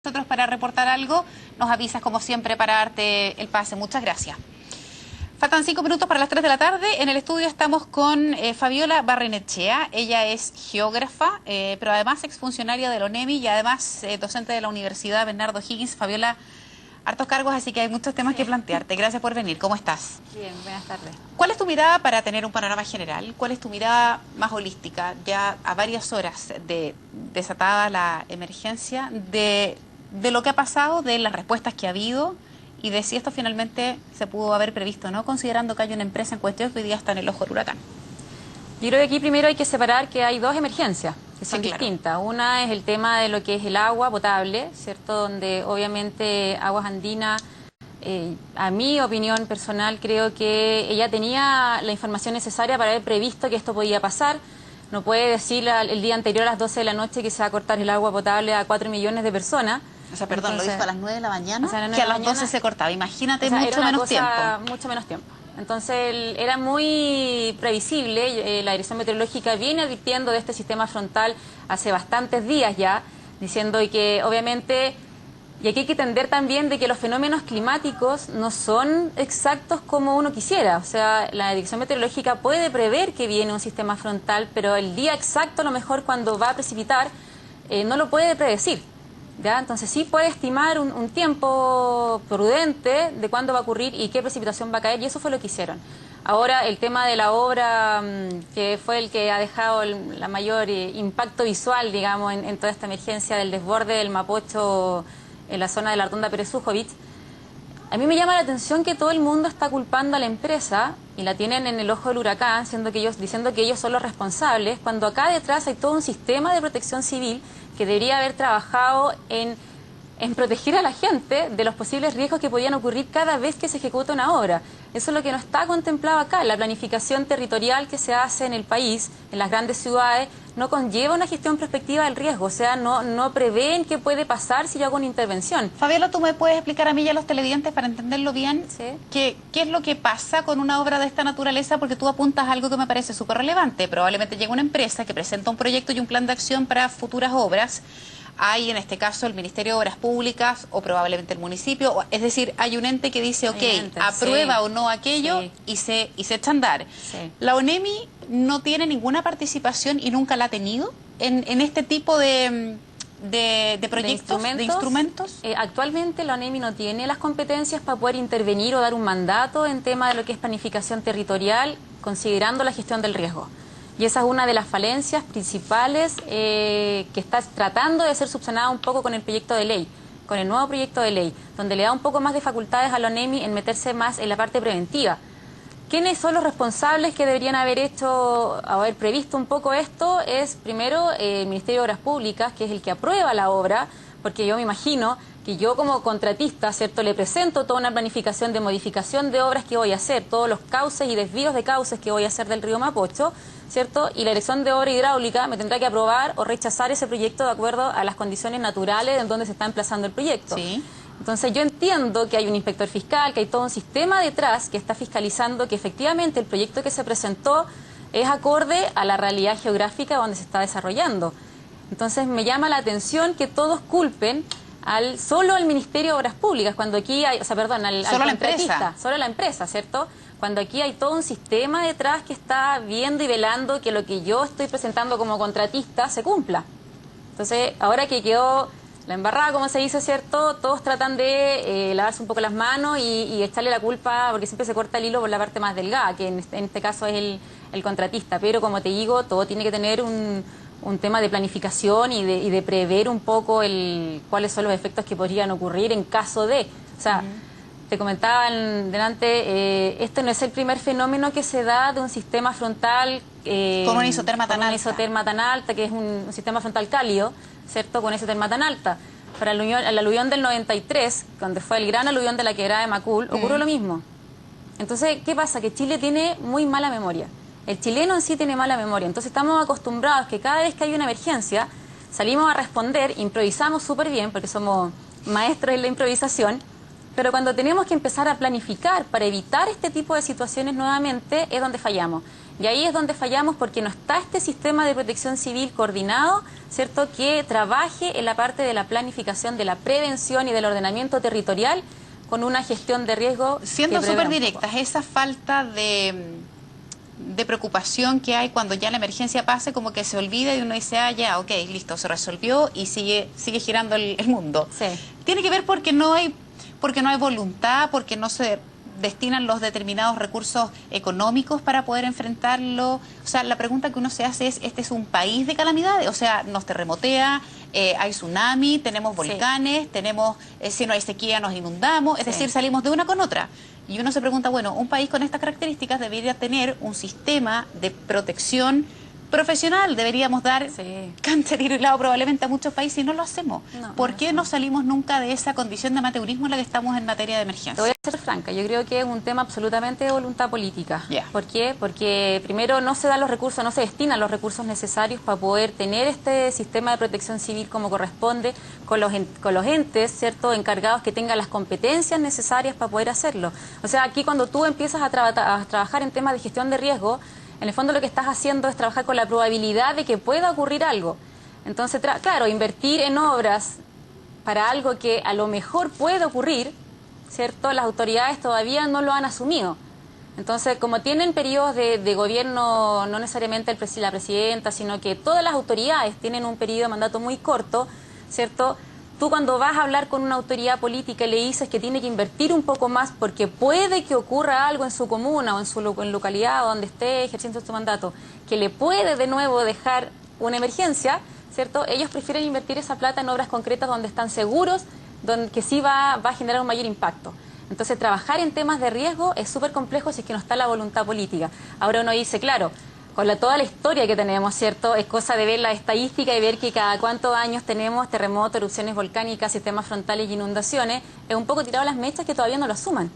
nosotros para reportar algo, nos avisas como siempre para darte el pase. Muchas gracias. Faltan 5 minutos para las 3 de la tarde. En el estudio estamos con Fabiola Barrenechea. Ella es geógrafa, pero además exfuncionaria de la ONEMI y además docente de la Universidad Bernardo Higgins. Fabiola, hartos cargos, así que hay muchos temas que plantearte. Gracias por venir. ¿Cómo estás? Bien, buenas tardes. ¿Cuál es tu mirada para tener un panorama general? ¿Cuál es tu mirada más holística, ya a varias horas de desatada la emergencia, de lo que ha pasado, de las respuestas que ha habido y de si esto finalmente se pudo haber previsto, ¿no? Considerando que hay una empresa en cuestión que hoy día está en el ojo del huracán. Yo creo que aquí primero hay que separar que hay dos emergencias que son Sí, claro. distintas. Una es el tema de lo que es el agua potable, ¿cierto? Donde obviamente Aguas Andinas, a mi opinión personal, creo que ella tenía la información necesaria para haber previsto que esto podía pasar. No puede decir el día anterior a las 12 de la noche que se va a cortar el agua potable a 4 millones de personas. O sea, perdón, Entonces, lo dijo a las 9 de la mañana, o sea, que a las 12 se cortaba. Imagínate, o sea, mucho menos tiempo. Mucho menos tiempo. Entonces era muy previsible. La Dirección Meteorológica viene advirtiendo de este sistema frontal hace bastantes días ya, diciendo que obviamente, y aquí hay que entender también de que los fenómenos climáticos no son exactos como uno quisiera. O sea, la Dirección Meteorológica puede prever que viene un sistema frontal, pero el día exacto, a lo mejor cuando va a precipitar, no lo puede predecir. ¿Ya? Entonces sí puede estimar un tiempo prudente de cuándo va a ocurrir y qué precipitación va a caer, y eso fue lo que hicieron. Ahora el tema de la obra, que fue el que ha dejado la mayor impacto visual, digamos, en toda esta emergencia del desborde del Mapocho en la zona de la Rotonda Pérez Ujovich, a mí me llama la atención que todo el mundo está culpando a la empresa y la tienen en el ojo del huracán, diciendo que ellos son los responsables, cuando acá detrás hay todo un sistema de protección civil que debería haber trabajado en proteger a la gente de los posibles riesgos que podían ocurrir cada vez que se ejecuta una obra. Eso es lo que no está contemplado acá. La planificación territorial que se hace en el país, en las grandes ciudades, no conlleva una gestión prospectiva del riesgo. O sea, no prevén qué puede pasar si yo hago una intervención. Fabiola, ¿tú me puedes explicar a mí y a los televidentes para entenderlo bien? Sí. ¿Qué es lo que pasa con una obra de esta naturaleza? Porque tú apuntas algo que me parece súper relevante. Probablemente llega una empresa que presenta un proyecto y un plan de acción para futuras obras. Hay, en este caso, el Ministerio de Obras Públicas o probablemente el municipio. Es decir, hay un ente que dice, ok, aprueba o no aquello y se echa a andar. Sí. La ONEMI no tiene ninguna participación y nunca la ha tenido en este tipo de proyectos, de instrumentos. Actualmente la ONEMI no tiene las competencias para poder intervenir o dar un mandato en tema de lo que es planificación territorial, considerando la gestión del riesgo. Y esa es una de las falencias principales que está tratando de ser subsanada un poco con el proyecto de ley, con el nuevo proyecto de ley, donde le da un poco más de facultades a la ONEMI en meterse más en la parte preventiva. ¿Quiénes son los responsables que deberían haber previsto un poco esto? Es primero el Ministerio de Obras Públicas, que es el que aprueba la obra, porque yo me imagino que yo como contratista, ¿cierto?, le presento toda una planificación de modificación de obras que voy a hacer, todos los cauces y desvíos de cauces que voy a hacer del río Mapocho, ¿cierto? Y la Dirección de Obra Hidráulica me tendrá que aprobar o rechazar ese proyecto de acuerdo a las condiciones naturales en donde se está emplazando el proyecto. Sí. Entonces yo entiendo que hay un inspector fiscal, que hay todo un sistema detrás que está fiscalizando que efectivamente el proyecto que se presentó es acorde a la realidad geográfica donde se está desarrollando. Entonces me llama la atención que todos culpen solo al Ministerio de Obras Públicas, cuando aquí hay, al contratista, solo a la empresa, ¿cierto? Cuando aquí hay todo un sistema detrás que está viendo y velando que lo que yo estoy presentando como contratista se cumpla. Entonces, ahora que quedó la embarrada, como se dice, ¿cierto? Todos tratan de lavarse un poco las manos y echarle la culpa, porque siempre se corta el hilo por la parte más delgada, que en este caso es el contratista. Pero, como te digo, todo tiene que tener un tema de planificación y de prever un poco cuáles son los efectos que podrían ocurrir en caso de... O sea, te comentaba delante, este no es el primer fenómeno que se da de un sistema frontal... con una isoterma tan alta. Con una isoterma tan alta, que es un sistema frontal cálido, ¿cierto?, con isoterma tan alta. Para el aluvión del 93, cuando fue el gran aluvión de la quebrada de Macul, ocurrió lo mismo. Entonces, ¿qué pasa? Que Chile tiene muy mala memoria. El chileno en sí tiene mala memoria. Entonces estamos acostumbrados que cada vez que hay una emergencia, salimos a responder, improvisamos súper bien, porque somos maestros en la improvisación, pero cuando tenemos que empezar a planificar para evitar este tipo de situaciones nuevamente, es donde fallamos. Y ahí es donde fallamos porque no está este sistema de protección civil coordinado, ¿cierto?, que trabaje en la parte de la planificación, de la prevención y del ordenamiento territorial con una gestión de riesgo. Siendo súper directas, esa falta de preocupación que hay cuando ya la emergencia pase, como que se olvida y uno dice, ah, ya, ok, listo, se resolvió y sigue girando el mundo. Sí. Tiene que ver porque no hay voluntad, porque no se destinan los determinados recursos económicos para poder enfrentarlo. O sea, la pregunta que uno se hace es, ¿este es un país de calamidades? O sea, nos terremotea, hay tsunami, tenemos volcanes, tenemos, si no hay sequía nos inundamos, es decir, salimos de una con otra. Y uno se pregunta, bueno, un país con estas características debería tener un sistema de protección profesional. Deberíamos dar cancha, tiro y lado probablemente a muchos países y no lo hacemos. ¿Por qué no salimos nunca de esa condición de amateurismo en la que estamos en materia de emergencia? Te voy a ser franca, yo creo que es un tema absolutamente de voluntad política. ¿Por qué? Porque primero no se dan los recursos, no se destinan los recursos necesarios para poder tener este sistema de protección civil como corresponde, con los entes, ¿cierto?, encargados que tengan las competencias necesarias para poder hacerlo. O sea, aquí cuando tú empiezas a trabajar en temas de gestión de riesgo, en el fondo lo que estás haciendo es trabajar con la probabilidad de que pueda ocurrir algo. Entonces, claro, invertir en obras para algo que a lo mejor puede ocurrir, ¿cierto? Las autoridades todavía no lo han asumido. Entonces, como tienen periodos de gobierno, no necesariamente la presidenta, sino que todas las autoridades tienen un periodo de mandato muy corto, ¿cierto? Tú cuando vas a hablar con una autoridad política y le dices que tiene que invertir un poco más porque puede que ocurra algo en su comuna o en su localidad o donde esté ejerciendo su mandato, que le puede de nuevo dejar una emergencia, ¿cierto? Ellos prefieren invertir esa plata en obras concretas donde están seguros, que sí va a generar un mayor impacto. Entonces, trabajar en temas de riesgo es súper complejo si es que no está la voluntad política. Ahora uno dice, claro, con toda la historia que tenemos, ¿cierto? Es cosa de ver la estadística y ver que cada cuántos años tenemos terremotos, erupciones volcánicas, sistemas frontales y inundaciones. Es un poco tirado las mechas que todavía no lo asuman.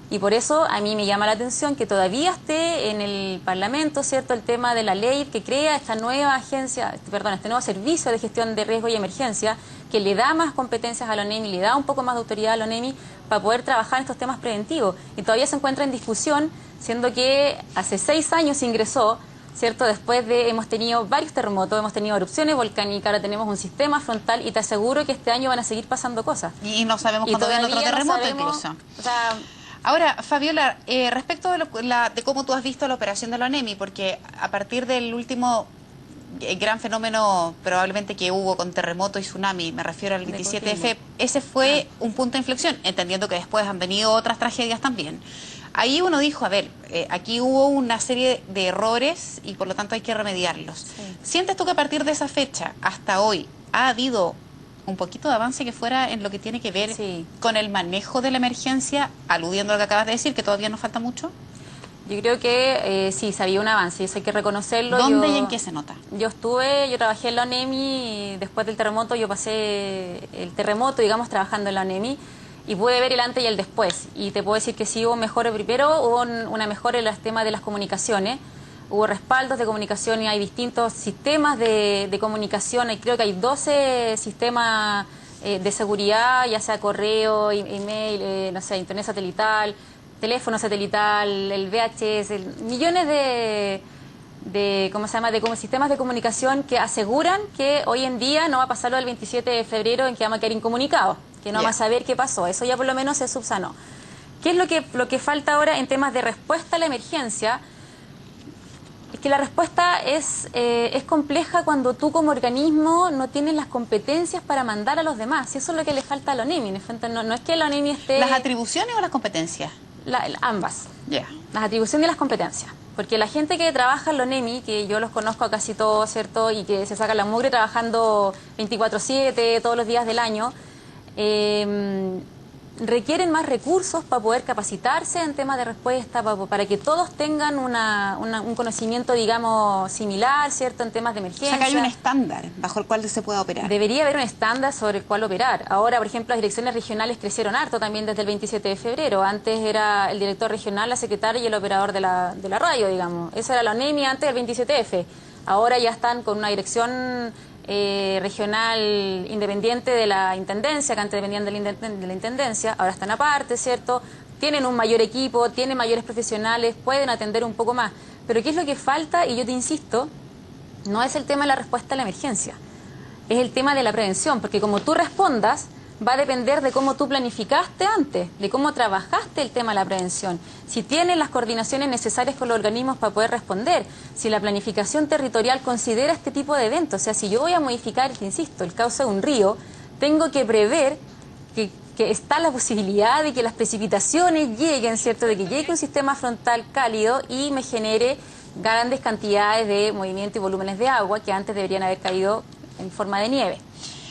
Y por eso a mí me llama la atención que todavía esté en el Parlamento, ¿cierto?, el tema de la ley que crea esta nueva agencia, este nuevo servicio de gestión de riesgo y emergencia, que le da más competencias a la ONEMI, le da un poco más de autoridad a la ONEMI para poder trabajar en estos temas preventivos. Y todavía se encuentra en discusión, siendo que hace 6 años se ingresó, ¿cierto? Después hemos tenido varios terremotos, hemos tenido erupciones volcánicas, ahora tenemos un sistema frontal y te aseguro que este año van a seguir pasando cosas. Y no sabemos cuándo viene otro terremoto incluso. O sea, ahora, Fabiola, respecto de cómo tú has visto la operación de la ONEMI, porque a partir del último gran fenómeno probablemente que hubo con terremoto y tsunami, me refiero al 27F, ese fue un punto de inflexión, entendiendo que después han venido otras tragedias también. Ahí uno dijo, a ver, aquí hubo una serie de errores y por lo tanto hay que remediarlos. ¿Sientes tú que a partir de esa fecha hasta hoy ha habido un poquito de avance que fuera en lo que tiene que ver con el manejo de la emergencia, aludiendo a lo que acabas de decir, que todavía nos falta mucho? Yo creo que sí, se había un avance, eso hay que reconocerlo. ¿Dónde y en qué se nota? Yo trabajé en la ONEMI y después del terremoto yo pasé el terremoto, digamos, trabajando en la ONEMI. Y pude ver el antes y el después. Y te puedo decir que sí hubo mejora. Primero hubo una mejora en el tema de las comunicaciones. Hubo respaldos de comunicación y hay distintos sistemas de comunicación. Creo que hay 12 sistemas de seguridad, ya sea correo, email, no sé, internet satelital, teléfono satelital, el VHS, millones de ¿cómo se llama?, de sistemas de comunicación que aseguran que hoy en día no va a pasar lo del 27 de febrero en que vamos a quedar incomunicados, que no vamos a saber qué pasó. Eso ya por lo menos se subsanó. ¿Qué es lo que falta ahora en temas de respuesta a la emergencia? Es que la respuesta es compleja cuando tú como organismo no tienes las competencias para mandar a los demás. Y eso es lo que le falta a la ONEMI. No es que la ONEMI esté... ¿Las atribuciones o las competencias? Ambas. Las atribuciones y las competencias. Porque la gente que trabaja en la ONEMI, que yo los conozco a casi todos, ¿cierto?, y que se sacan la mugre trabajando 24/7 todos los días del año, requieren más recursos para poder capacitarse en temas de respuesta, para que todos tengan un conocimiento, digamos, similar, ¿cierto?, en temas de emergencia. O sea, que hay un estándar bajo el cual se pueda operar. Debería haber un estándar sobre el cual operar. Ahora, por ejemplo, las direcciones regionales crecieron harto también desde el 27 de febrero. Antes era el director regional, la secretaria y el operador de la radio, digamos. Esa era la ONEMI antes del 27F. Ahora ya están con una dirección regional independiente de la Intendencia, que antes dependían de la Intendencia, ahora están aparte, ¿cierto? Tienen un mayor equipo, tienen mayores profesionales, pueden atender un poco más. Pero ¿qué es lo que falta? Y yo te insisto, no es el tema de la respuesta a la emergencia, es el tema de la prevención, porque como tú respondas va a depender de cómo tú planificaste antes, de cómo trabajaste el tema de la prevención, si tienes las coordinaciones necesarias con los organismos para poder responder, si la planificación territorial considera este tipo de eventos. O sea, si yo voy a modificar, te insisto, el cauce de un río, tengo que prever que está la posibilidad de que las precipitaciones lleguen, ¿cierto?, de que llegue un sistema frontal cálido y me genere grandes cantidades de movimiento y volúmenes de agua que antes deberían haber caído en forma de nieve.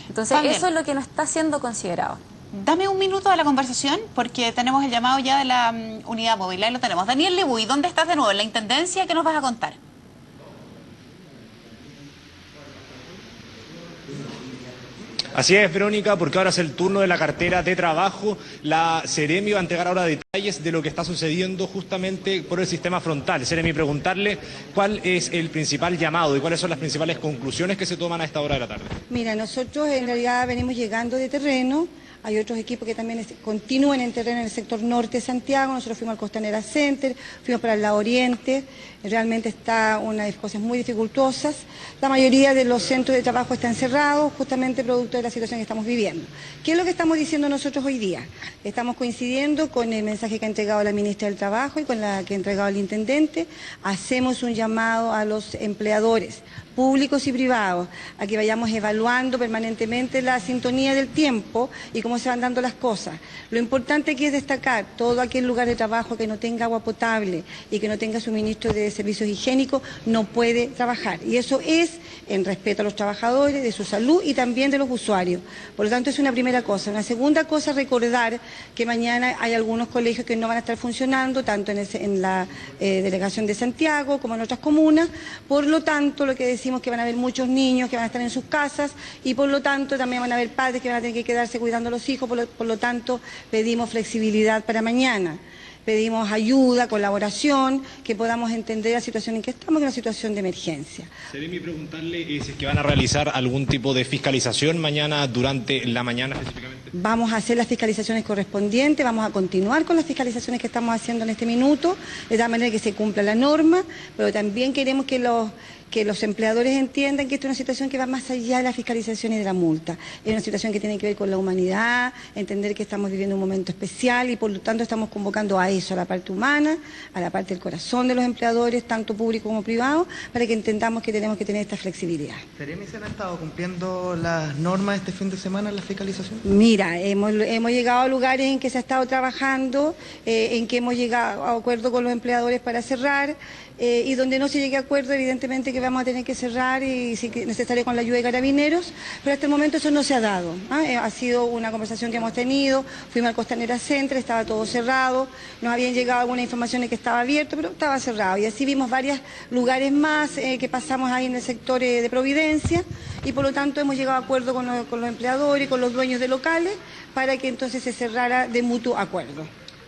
Entonces, eso es lo que no está siendo considerado. Dame un minuto de la conversación porque tenemos el llamado ya de la unidad móvil. Ahí lo tenemos. Daniel Lebuy, ¿dónde estás de nuevo? En la Intendencia, ¿qué nos vas a contar? Así es, Verónica, porque ahora es el turno de la cartera de trabajo. La Seremi va a entregar ahora detalles de lo que está sucediendo justamente por el sistema frontal. Seremi, preguntarle cuál es el principal llamado y cuáles son las principales conclusiones que se toman a esta hora de la tarde. Mira, nosotros en realidad venimos llegando de terreno. Hay otros equipos que también continúan en terreno en el sector norte de Santiago. Nosotros fuimos al Costanera Center, fuimos para el lado oriente. Realmente está una de cosas muy dificultosas. La mayoría de los centros de trabajo están cerrados, justamente producto de la situación que estamos viviendo. ¿Qué es lo que estamos diciendo nosotros hoy día? Estamos coincidiendo con el mensaje que ha entregado la ministra del Trabajo y con la que ha entregado el intendente. Hacemos un llamado a los empleadores públicos y privados, a que vayamos evaluando permanentemente la sintonía del tiempo y cómo se van dando las cosas. Lo importante aquí es destacar todo aquel lugar de trabajo que no tenga agua potable y que no tenga suministro de servicios higiénicos, no puede trabajar. Y eso es en respeto a los trabajadores, de su salud y también de los usuarios. Por lo tanto, es una primera cosa. Una segunda cosa, recordar que mañana hay algunos colegios que no van a estar funcionando, tanto en la delegación de Santiago como en otras comunas. Por lo tanto, lo que decimos que van a haber muchos niños que van a estar en sus casas y por lo tanto también van a haber padres que van a tener que quedarse cuidando a los hijos, por lo tanto pedimos flexibilidad para mañana. Pedimos ayuda, colaboración, que podamos entender la situación en que estamos, que es una situación de emergencia. Seremi, preguntarle si es que van a realizar algún tipo de fiscalización mañana, durante la mañana específicamente. Vamos a hacer las fiscalizaciones correspondientes, vamos a continuar con las fiscalizaciones que estamos haciendo en este minuto, de tal manera que se cumpla la norma, pero también queremos que los empleadores entiendan que esto es una situación que va más allá de la fiscalización y de la multa. Es una situación que tiene que ver con la humanidad, entender que estamos viviendo un momento especial y por lo tanto estamos convocando a eso, a la parte humana, a la parte del corazón de los empleadores, tanto público como privado, para que entendamos que tenemos que tener esta flexibilidad. ¿Seremi, se han estado cumpliendo las normas este fin de semana en la fiscalización? Mira, hemos llegado a lugares en que se ha estado trabajando, en que hemos llegado a acuerdo con los empleadores para cerrar, y donde no se llegue a acuerdo, evidentemente que vamos a tener que cerrar y si es necesario con la ayuda de carabineros, pero hasta el momento eso no se ha dado. Ha sido una conversación que hemos tenido, fuimos al Costanera Center, estaba todo cerrado, nos habían llegado algunas informaciones que estaba abierto, pero estaba cerrado. Y así vimos varios lugares más que pasamos ahí en el sector de Providencia y por lo tanto hemos llegado a acuerdo con los empleadores y con los dueños de locales para que entonces se cerrara de mutuo acuerdo.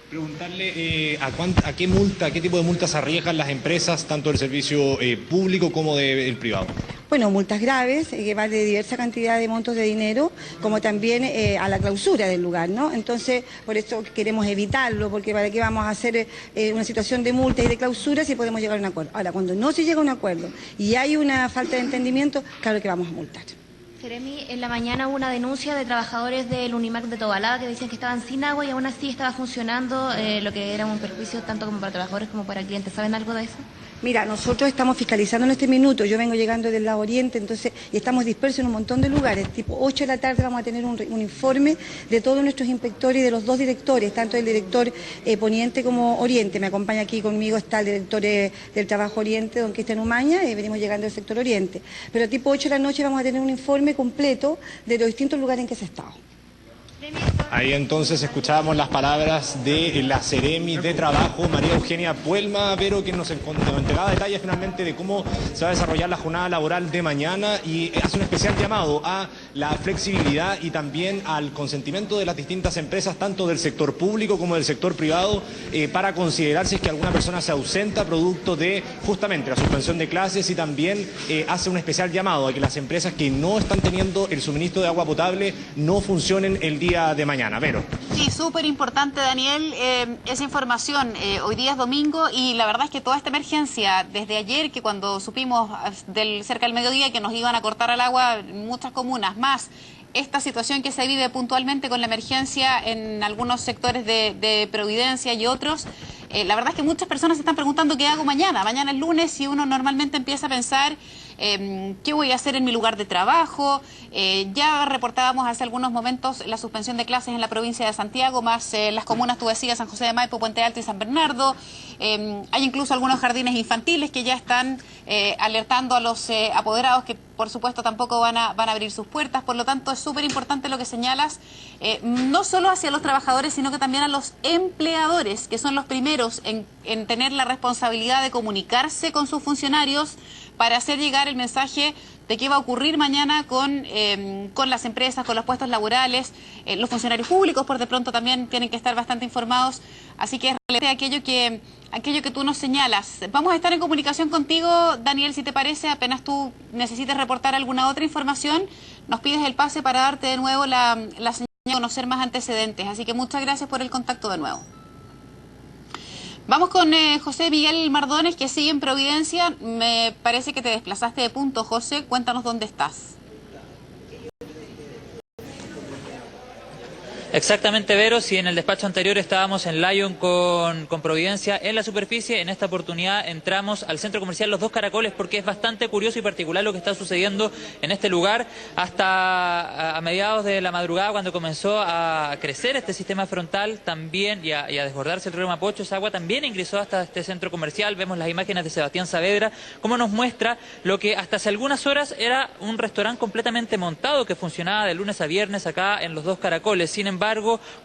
Preguntarle a qué multa, qué tipo de multas arriesgan las empresas, tanto del servicio público como del privado. Bueno, multas graves, que van de diversa cantidad de montos de dinero, como también a la clausura del lugar, ¿no? Entonces, por eso queremos evitarlo, porque para qué vamos a hacer una situación de multa y de clausura si podemos llegar a un acuerdo. Ahora, cuando no se llega a un acuerdo y hay una falta de entendimiento, claro que vamos a multar. Seremi, en la mañana hubo una denuncia de trabajadores del Unimac de Tobalaba que decían que estaban sin agua y aún así estaba funcionando, lo que era un perjuicio tanto como para trabajadores como para clientes. ¿Saben algo de eso? Mira, nosotros estamos fiscalizando en este minuto, yo vengo llegando del lado oriente, entonces, y estamos dispersos en un montón de lugares, tipo 8 de la tarde vamos a tener un informe de todos nuestros inspectores y de los dos directores, tanto el director poniente como oriente. Me acompaña aquí conmigo, está el director del trabajo oriente, don Cristian Umaña, venimos llegando del sector oriente. Pero tipo 8 de la noche vamos a tener un informe completo de los distintos lugares en que se ha estado. Ahí entonces escuchábamos las palabras de la Seremi de Trabajo, María Eugenia Puelma, pero que nos entregaba detalles finalmente de cómo se va a desarrollar la jornada laboral de mañana y hace un especial llamado a la flexibilidad y también al consentimiento de las distintas empresas, tanto del sector público como del sector privado, para considerar si es que alguna persona se ausenta producto de justamente la suspensión de clases y también hace un especial llamado a que las empresas que no están teniendo el suministro de agua potable no funcionen el día de mañana. Vero. Sí, súper importante, Daniel, esa información. Hoy día es domingo y la verdad es que toda esta emergencia, desde ayer, que cuando supimos cerca del mediodía que nos iban a cortar el agua en muchas comunas, más esta situación que se vive puntualmente con la emergencia en algunos sectores de Providencia y otros, la verdad es que muchas personas se están preguntando qué hago mañana. Mañana es lunes y uno normalmente empieza a pensar qué voy a hacer en mi lugar de trabajo. Ya reportábamos hace algunos momentos la suspensión de clases en la provincia de Santiago, más las comunas, tú decías, San José de Maipo, Puente Alto y San Bernardo. Hay incluso algunos jardines infantiles que ya están alertando a los apoderados que por supuesto tampoco van a abrir sus puertas. Por lo tanto, es súper importante lo que señalas, no solo hacia los trabajadores, sino que también a los empleadores, que son los primeros en tener la responsabilidad de comunicarse con sus funcionarios para hacer llegar el mensaje de qué va a ocurrir mañana con las empresas, con los puestos laborales. Los funcionarios públicos, por de pronto, también tienen que estar bastante informados. Así que es relevante aquello que tú nos señalas. Vamos a estar en comunicación contigo, Daniel, si te parece. Apenas tú necesites reportar alguna otra información, nos pides el pase para darte de nuevo la señal de conocer más antecedentes. Así que muchas gracias por el contacto de nuevo. Vamos con José Miguel Mardones, que sigue en Providencia. Me parece que te desplazaste de punto, José. Cuéntanos dónde estás. Exactamente, Vero, si en el despacho anterior estábamos en Lyon con Providencia en la superficie, en esta oportunidad entramos al centro comercial Los Dos Caracoles porque es bastante curioso y particular lo que está sucediendo en este lugar. Hasta a mediados de la madrugada, cuando comenzó a crecer este sistema frontal también y a desbordarse el río Mapocho, esa agua también ingresó hasta este centro comercial. Vemos las imágenes de Sebastián Saavedra, como nos muestra lo que hasta hace algunas horas era un restaurante completamente montado que funcionaba de lunes a viernes acá en Los Dos Caracoles. Sin embargo,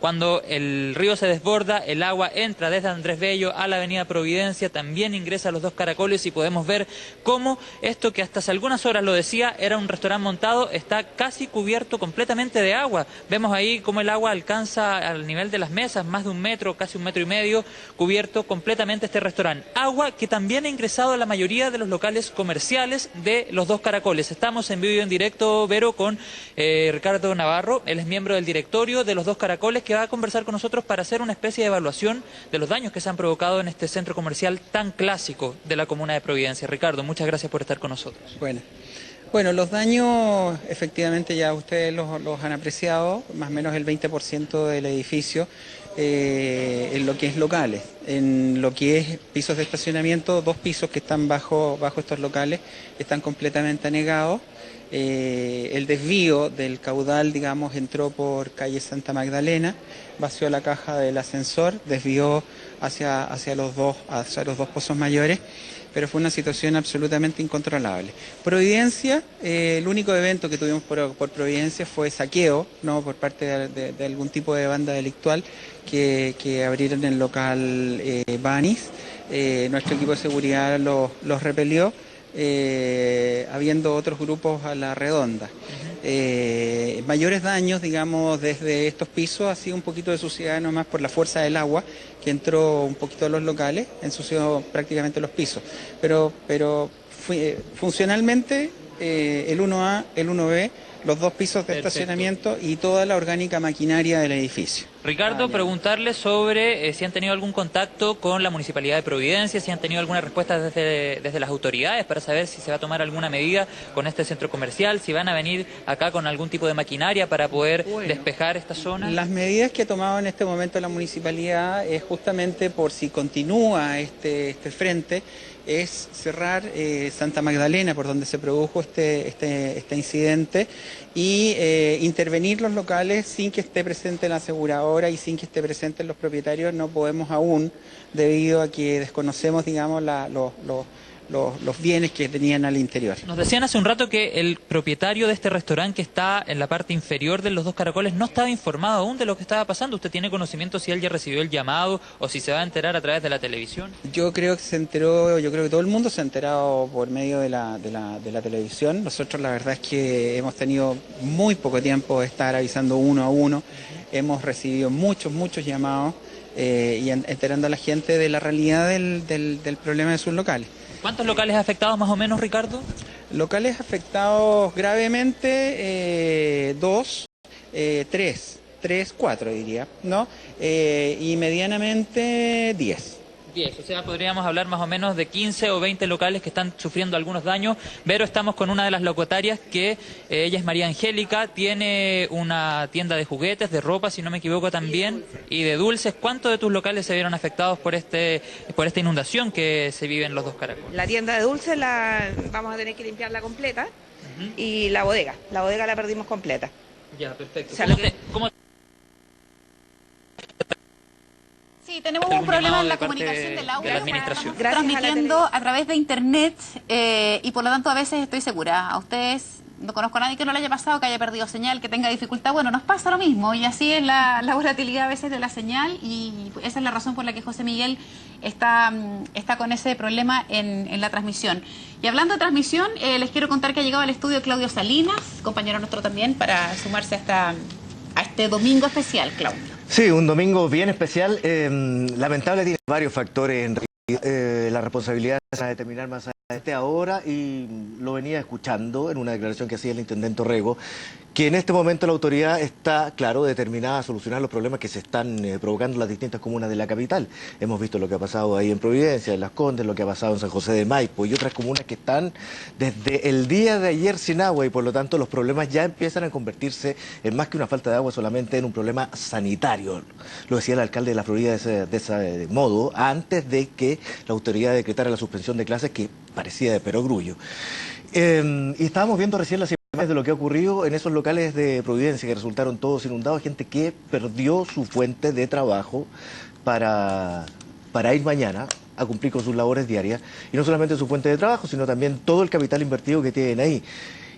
cuando el río se desborda, el agua entra desde Andrés Bello a la avenida Providencia, también ingresa a Los Dos Caracoles y podemos ver cómo esto que hasta hace algunas horas lo decía, era un restaurante montado, está casi cubierto completamente de agua. Vemos ahí cómo el agua alcanza al nivel de las mesas, más de 1 metro, casi 1,5 metros, cubierto completamente este restaurante. Agua que también ha ingresado a la mayoría de los locales comerciales de Los Dos Caracoles. Estamos en vivo y en directo, Vero, con Ricardo Navarro. Él es miembro del directorio de Los Dos Caracoles, que va a conversar con nosotros para hacer una especie de evaluación de los daños que se han provocado en este centro comercial tan clásico de la comuna de Providencia. Ricardo, muchas gracias por estar con nosotros. Bueno, los daños efectivamente ya ustedes los han apreciado, más o menos el 20% del edificio en lo que es locales. En lo que es pisos de estacionamiento, 2 pisos que están bajo estos locales están completamente anegados. El desvío del caudal, digamos, entró por calle Santa Magdalena, vació la caja del ascensor, desvió hacia los dos pozos mayores, pero fue una situación absolutamente incontrolable. Providencia, el único evento que tuvimos por Providencia fue saqueo, ¿no?, por parte de algún tipo de banda delictual que abrieron el local Banis. Nuestro equipo de seguridad los repelió. Habiendo otros grupos a la redonda. Mayores daños, digamos, desde estos pisos ha sido un poquito de suciedad nomás por la fuerza del agua que entró un poquito a los locales, ensució prácticamente los pisos. Pero funcionalmente el 1A, el 1B, los 2 pisos de estacionamiento y toda la orgánica maquinaria del edificio. Ricardo, preguntarle sobre si han tenido algún contacto con la Municipalidad de Providencia, si han tenido alguna respuesta desde las autoridades para saber si se va a tomar alguna medida con este centro comercial, si van a venir acá con algún tipo de maquinaria para poder despejar esta zona. Las medidas que ha tomado en este momento la Municipalidad es justamente por si continúa este frente, es cerrar Santa Magdalena, por donde se produjo este incidente, y intervenir los locales sin que esté presente la aseguradora y sin que esté presente los propietarios. No podemos aún, debido a que desconocemos, digamos, los bienes que tenían al interior. Nos decían hace un rato que el propietario de este restaurante que está en la parte inferior de Los Dos Caracoles no estaba informado aún de lo que estaba pasando. ¿Usted tiene conocimiento si él ya recibió el llamado o si se va a enterar a través de la televisión? Yo creo que se enteró, yo creo que todo el mundo se ha enterado por medio de la televisión. Nosotros la verdad es que hemos tenido muy poco tiempo de estar avisando uno a uno. Hemos recibido muchos llamados y enterando a la gente de la realidad del problema de sus locales. ¿Cuántos locales afectados más o menos, Ricardo? Locales afectados gravemente, 2, 3 3, 4 diría, ¿no? Y medianamente 10. 10, o sea, podríamos hablar más o menos de 15 o 20 locales que están sufriendo algunos daños. Vero, estamos con una de las locatarias que ella es María Angélica, tiene una tienda de juguetes, de ropa, si no me equivoco también, y de dulces. ¿Cuántos de tus locales se vieron afectados por esta inundación que se vive en los dos Caracoles? La tienda de dulces vamos a tener que limpiarla completa y la bodega la perdimos completa. Ya, perfecto. O sea, ¿Cómo Sí, tenemos un problema en la comunicación del audio. de la administración? Estamos transmitiendo a través de internet y por lo tanto a veces estoy segura. A ustedes, no conozco a nadie que no le haya pasado, que haya perdido señal, que tenga dificultad. Bueno, nos pasa lo mismo y así es la volatilidad a veces de la señal y esa es la razón por la que José Miguel está con ese problema en la transmisión. Y hablando de transmisión, les quiero contar que ha llegado al estudio Claudio Salinas, compañero nuestro también, para sumarse a este domingo especial, Claudio. Sí, un domingo bien especial. Lamentable, tiene varios factores en realidad. La responsabilidad es a determinar más adelante ahora, y lo venía escuchando en una declaración que hacía el intendente Orrego, que en este momento la autoridad está, claro, determinada a solucionar los problemas que se están provocando en las distintas comunas de la capital. Hemos visto lo que ha pasado ahí en Providencia, en Las Condes, lo que ha pasado en San José de Maipo y otras comunas que están desde el día de ayer sin agua, y por lo tanto los problemas ya empiezan a convertirse en más que una falta de agua, solamente en un problema sanitario. Lo decía el alcalde de la Florida de ese modo, antes de que la autoridad decretara la suspensión de clases, que parecía de perogrullo. Y estábamos viendo recién las imágenes de lo que ha ocurrido en esos locales de Providencia que resultaron todos inundados, gente que perdió su fuente de trabajo para ir mañana a cumplir con sus labores diarias, y no solamente su fuente de trabajo, sino también todo el capital invertido que tienen ahí.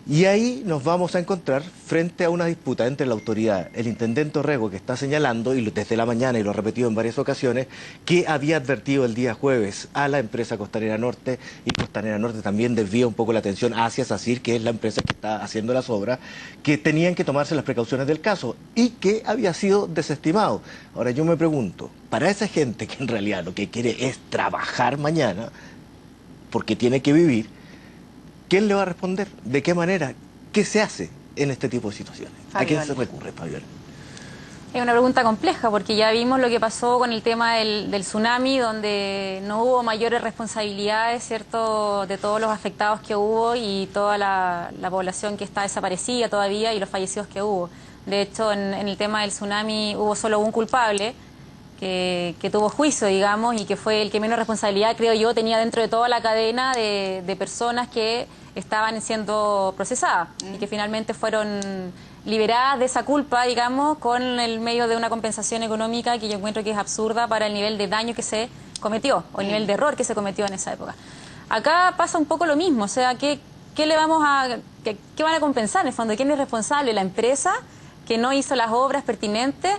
Y ahí nos vamos a encontrar frente a una disputa entre la autoridad, el intendente Orrego, que está señalando, y desde la mañana, y lo ha repetido en varias ocasiones, que había advertido el día jueves a la empresa Costanera Norte, y Costanera Norte también desvía un poco la atención hacia SACIR, que es la empresa que está haciendo las obras, que tenían que tomarse las precauciones del caso, y que había sido desestimado. Ahora yo me pregunto, para esa gente que en realidad lo que quiere es trabajar mañana, porque tiene que vivir, ¿quién le va a responder? ¿De qué manera? ¿Qué se hace en este tipo de situaciones? Fabiola. ¿A quién se recurre, Fabiola? Es una pregunta compleja porque ya vimos lo que pasó con el tema del tsunami, donde no hubo mayores responsabilidades, ¿cierto?, de todos los afectados que hubo y toda la población que está desaparecida todavía y los fallecidos que hubo. De hecho, en el tema del tsunami hubo solo un culpable que tuvo juicio, digamos, y que fue el que menos responsabilidad, creo yo, tenía dentro de toda la cadena de personas que estaban siendo procesadas y que finalmente fueron liberadas de esa culpa, digamos, con el medio de una compensación económica que yo encuentro que es absurda para el nivel de daño que se cometió o el nivel de error que se cometió en esa época. Acá pasa un poco lo mismo, o sea, ¿qué van a compensar en el fondo? ¿Quién es responsable? ¿La empresa que no hizo las obras pertinentes?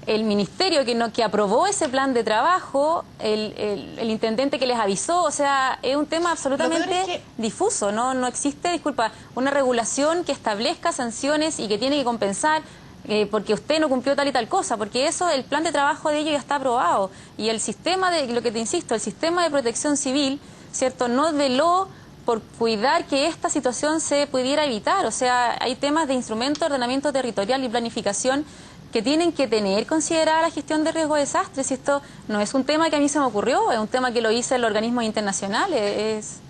¿El ministerio que aprobó ese plan de trabajo? ¿El intendente que les avisó? O sea, es un tema absolutamente difuso, no existe, disculpa, una regulación que establezca sanciones y que tiene que compensar porque usted no cumplió tal y tal cosa, porque eso, el plan de trabajo de ellos ya está aprobado. Y el sistema lo que te insisto, el sistema de protección civil, ¿cierto?, no veló por cuidar que esta situación se pudiera evitar. O sea, hay temas de instrumento, ordenamiento territorial y planificación que tienen que tener considerada la gestión de riesgo de desastres. Y esto no es un tema que a mí se me ocurrió, es un tema que lo hice en los organismos internacionales.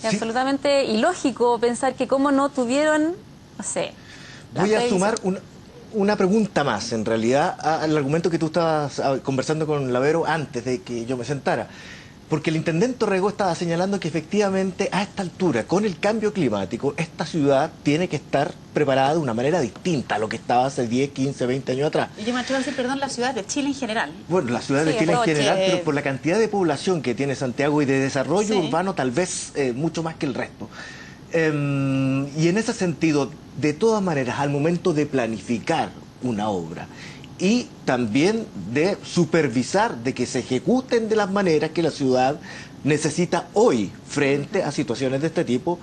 Es absolutamente ilógico pensar que cómo no tuvieron, no sé. Voy a sumar una pregunta más, en realidad, al argumento que tú estabas conversando con Lavero antes de que yo me sentara. Porque el intendente Orrego estaba señalando que efectivamente a esta altura, con el cambio climático, esta ciudad tiene que estar preparada de una manera distinta a lo que estaba hace 10, 15, 20 años atrás. Y yo me atrevo a decir, perdón, la ciudad de Chile en general. Bueno, la ciudad de Chile en general, pero por la cantidad de población que tiene Santiago y de desarrollo urbano, tal vez mucho más que el resto. Y en ese sentido, de todas maneras, al momento de planificar una obra, y también de supervisar de que se ejecuten de las maneras que la ciudad necesita hoy frente a situaciones de este tipo,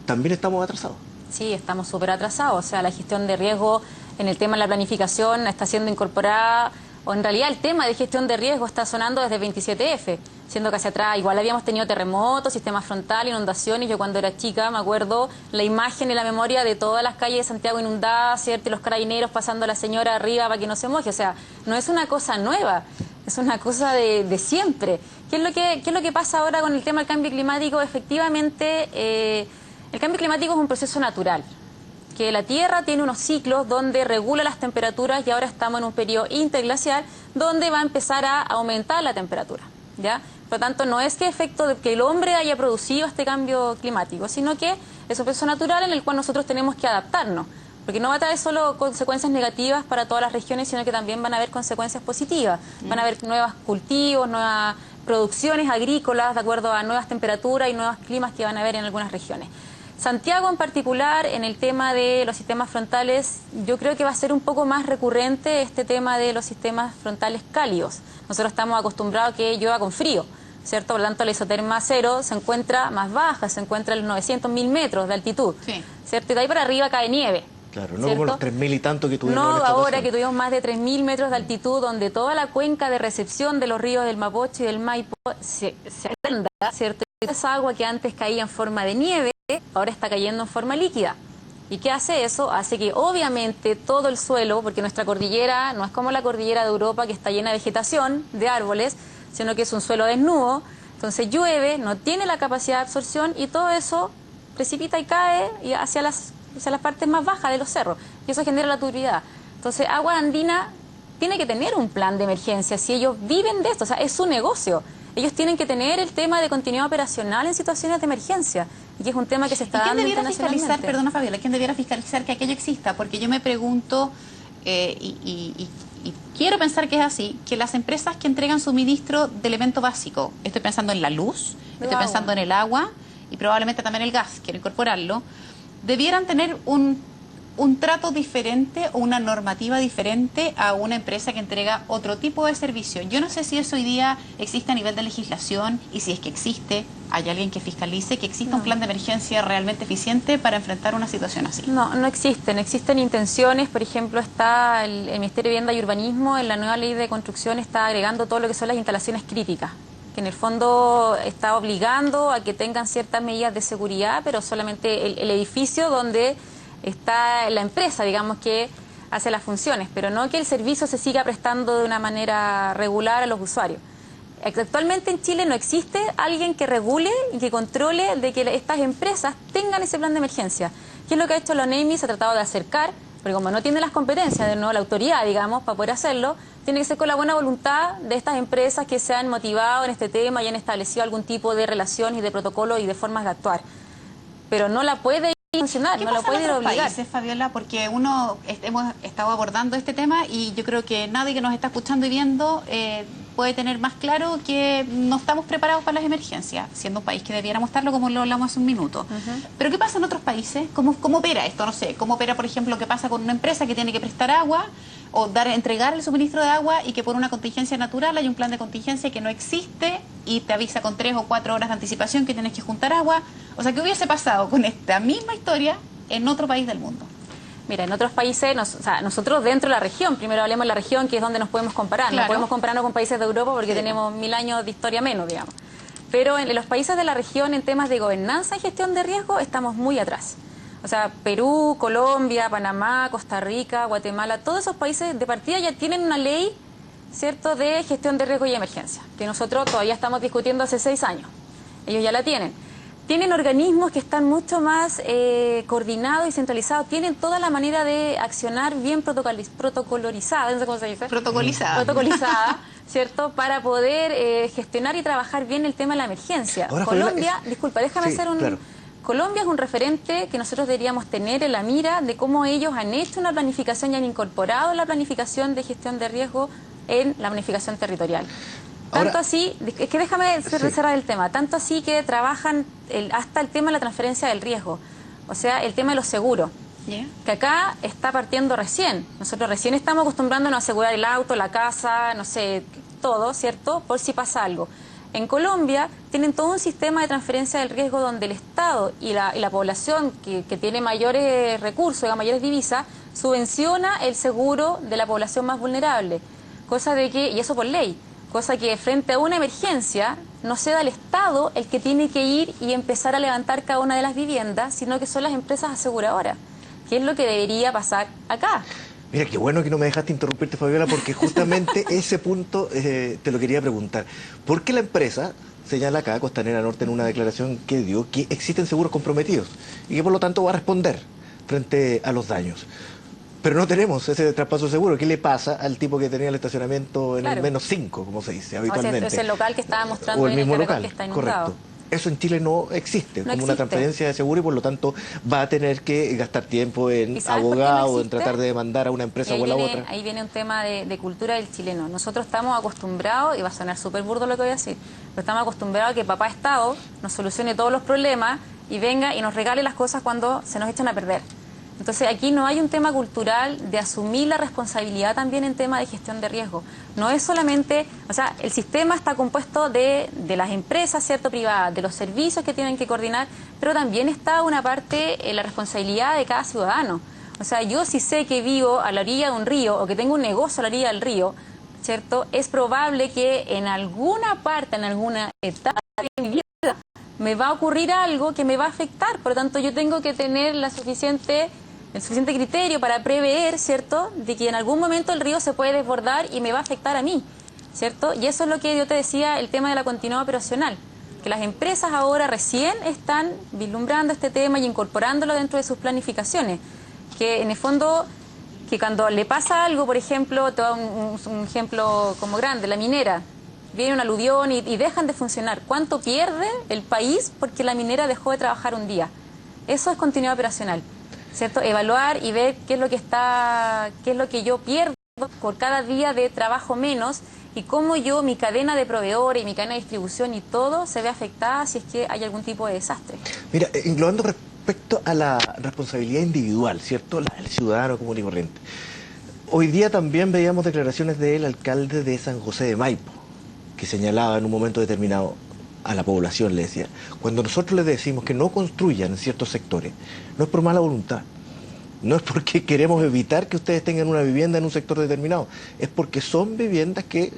también estamos atrasados. Sí, estamos súper atrasados. O sea, la gestión de riesgo en el tema de la planificación está siendo incorporada, o en realidad el tema de gestión de riesgo está sonando desde 27F. siendo que hacia atrás igual habíamos tenido terremotos, sistemas frontales, inundaciones. Yo cuando era chica me acuerdo la imagen y la memoria de todas las calles de Santiago inundadas, ¿cierto? Y los carabineros pasando a la señora arriba para que no se moje. O sea, no es una cosa nueva, es una cosa de siempre. ¿Qué es lo que pasa ahora con el tema del cambio climático? Efectivamente, el cambio climático es un proceso natural, que la Tierra tiene unos ciclos donde regula las temperaturas y ahora estamos en un periodo interglacial donde va a empezar a aumentar la temperatura, ¿ya? Por lo tanto, no es que efecto de que el hombre haya producido este cambio climático, sino que es un proceso natural en el cual nosotros tenemos que adaptarnos, porque no va a traer solo consecuencias negativas para todas las regiones, sino que también van a haber consecuencias positivas. Van a haber nuevos cultivos, nuevas producciones agrícolas de acuerdo a nuevas temperaturas y nuevos climas que van a haber en algunas regiones. Santiago en particular, en el tema de los sistemas frontales, yo creo que va a ser un poco más recurrente este tema de los sistemas frontales cálidos. Nosotros estamos acostumbrados a que llueva con frío, ¿cierto? Por lo tanto, la isoterma cero se encuentra más baja, se encuentra en los 900.000 metros de altitud, sí, ¿cierto? Y de ahí para arriba cae nieve. Claro, no como los 3.000 y tanto que tuvimos. No, ahora que tuvimos más de 3.000 metros de altitud, donde toda la cuenca de recepción de los ríos del Mapocho y del Maipo se agranda, ¿cierto? Y esa agua que antes caía en forma de nieve, ahora está cayendo en forma líquida. ¿Y qué hace eso? Hace que obviamente todo el suelo, porque nuestra cordillera no es como la cordillera de Europa que está llena de vegetación, de árboles, sino que es un suelo desnudo, entonces llueve, no tiene la capacidad de absorción y todo eso precipita y cae y hacia las partes más bajas de los cerros, y eso genera la turbidez. Entonces, Agua Andina tiene que tener un plan de emergencia, si ellos viven de esto, o sea, es su negocio. Ellos tienen que tener el tema de continuidad operacional en situaciones de emergencia, y que es un tema que se está dando internacionalmente. ¿Quién debiera fiscalizar, perdona Fabiola, quién debiera fiscalizar que aquello exista? Porque yo me pregunto, y quiero pensar que es así, que las empresas que entregan suministro de elemento básico, estoy pensando en la luz, estoy pensando en el agua, y probablemente también el gas, quiero incorporarlo, debieran tener un trato diferente o una normativa diferente a una empresa que entrega otro tipo de servicio. Yo no sé si eso hoy día existe a nivel de legislación y si es que existe, hay alguien que fiscalice, que exista un plan de emergencia realmente eficiente para enfrentar una situación así. No existen intenciones. Por ejemplo, está el Ministerio de Vivienda y Urbanismo, en la nueva ley de construcción está agregando todo lo que son las instalaciones críticas, que en el fondo está obligando a que tengan ciertas medidas de seguridad, pero solamente el edificio donde está la empresa, digamos, que hace las funciones, pero no que el servicio se siga prestando de una manera regular a los usuarios. Actualmente en Chile no existe alguien que regule y que controle de que estas empresas tengan ese plan de emergencia. ¿Qué es lo que ha hecho la ONEMI? Se ha tratado de acercar, porque como no tiene las competencias, de nuevo la autoridad, digamos, para poder hacerlo, tiene que ser con la buena voluntad de estas empresas que se han motivado en este tema y han establecido algún tipo de relación y de protocolo y de formas de actuar. Pero no la puede funcionar, no la puede obligar. Países, Fabiola, porque hemos estado abordando este tema y yo creo que nadie que nos está escuchando y viendo puede tener más claro que no estamos preparados para las emergencias, siendo un país que debiéramos estarlo, como lo hablamos hace un minuto. Pero ¿qué pasa en otros países? ¿Cómo opera esto? No sé, ¿cómo opera, por ejemplo, qué pasa con una empresa que tiene que prestar agua o entregar el suministro de agua y que por una contingencia natural hay un plan de contingencia que no existe y te avisa con 3 o 4 horas de anticipación que tienes que juntar agua? O sea, ¿qué hubiese pasado con esta misma historia en otro país del mundo? Mira, en otros países, nosotros dentro de la región, primero hablemos de la región, que es donde nos podemos comparar. Claro. No podemos compararnos con países de Europa porque tenemos 1000 años de historia menos, digamos. Pero en los países de la región, en temas de gobernanza y gestión de riesgo, estamos muy atrás. O sea, Perú, Colombia, Panamá, Costa Rica, Guatemala, todos esos países de partida ya tienen una ley, ¿cierto?, de gestión de riesgo y emergencia, que nosotros todavía estamos discutiendo hace 6 años. Ellos ya la tienen. Tienen organismos que están mucho más coordinados y centralizados, tienen toda la manera de accionar bien protocolorizada, no sé cómo se dice. Protocolizada, ¿cierto?, para poder gestionar y trabajar bien el tema de la emergencia. Ahora, Colombia, disculpa, déjame hacer un... Claro. Colombia es un referente que nosotros deberíamos tener en la mira de cómo ellos han hecho una planificación y han incorporado la planificación de gestión de riesgo en la planificación territorial. Tanto así, es que déjame cerrar el tema, tanto así que trabajan hasta el tema de la transferencia del riesgo, o sea, el tema de los seguros, que acá está partiendo recién. Nosotros recién estamos acostumbrándonos a asegurar el auto, la casa, no sé, todo, ¿cierto?, por si pasa algo. En Colombia tienen todo un sistema de transferencia del riesgo donde el Estado y la población que tiene mayores recursos, mayores divisas, subvenciona el seguro de la población más vulnerable, cosa de que, y eso por ley, cosa que frente a una emergencia no sea el Estado el que tiene que ir y empezar a levantar cada una de las viviendas, sino que son las empresas aseguradoras, que es lo que debería pasar acá. Mira, qué bueno que no me dejaste interrumpirte, Fabiola, porque justamente ese punto te lo quería preguntar. ¿Por qué la empresa señala acá, Costanera Norte, en una declaración que dio, que existen seguros comprometidos y que por lo tanto va a responder frente a los daños? Pero no tenemos ese traspaso seguro. ¿Qué le pasa al tipo que tenía el estacionamiento en el -5, como se dice habitualmente? Es el local que estaba mostrando o el mismo en el local, que está inundado. correcto. Eso en Chile no existe, como una transferencia de seguro, y por lo tanto va a tener que gastar tiempo en abogado, en tratar de demandar a una empresa o a la otra. Ahí viene un tema de cultura del chileno. Nosotros estamos acostumbrados, y va a sonar súper burdo lo que voy a decir, pero estamos acostumbrados a que papá Estado nos solucione todos los problemas y venga y nos regale las cosas cuando se nos echan a perder. Entonces aquí no hay un tema cultural de asumir la responsabilidad también en tema de gestión de riesgo. No es solamente, o sea, el sistema está compuesto de las empresas, ¿cierto?, privadas, de los servicios que tienen que coordinar, pero también está una parte en la responsabilidad de cada ciudadano. O sea, yo si sé que vivo a la orilla de un río o que tengo un negocio a la orilla del río, ¿cierto?, es probable que en alguna parte, en alguna etapa de mi vida, me va a ocurrir algo que me va a afectar. Por lo tanto, yo tengo que tener el suficiente criterio para prever, ¿cierto?, de que en algún momento el río se puede desbordar y me va a afectar a mí, ¿cierto? Y eso es lo que yo te decía, el tema de la continuidad operacional, que las empresas ahora recién están vislumbrando este tema y incorporándolo dentro de sus planificaciones, que en el fondo, que cuando le pasa algo, por ejemplo, te doy un ejemplo como grande, la minera, viene un aluvión y dejan de funcionar. ¿Cuánto pierde el país porque la minera dejó de trabajar un día? Eso es continuidad operacional, ¿cierto? Evaluar y ver qué es lo que yo pierdo por cada día de trabajo menos y cómo mi cadena de proveedores y mi cadena de distribución y todo se ve afectada si es que hay algún tipo de desastre. Mira, englobando respecto a la responsabilidad individual, ¿cierto?, la del ciudadano común y corriente. Hoy día también veíamos declaraciones del alcalde de San José de Maipo, que señalaba en un momento determinado a la población, le decía, cuando nosotros les decimos que no construyan en ciertos sectores, no es por mala voluntad, no es porque queremos evitar que ustedes tengan una vivienda en un sector determinado, es porque son viviendas que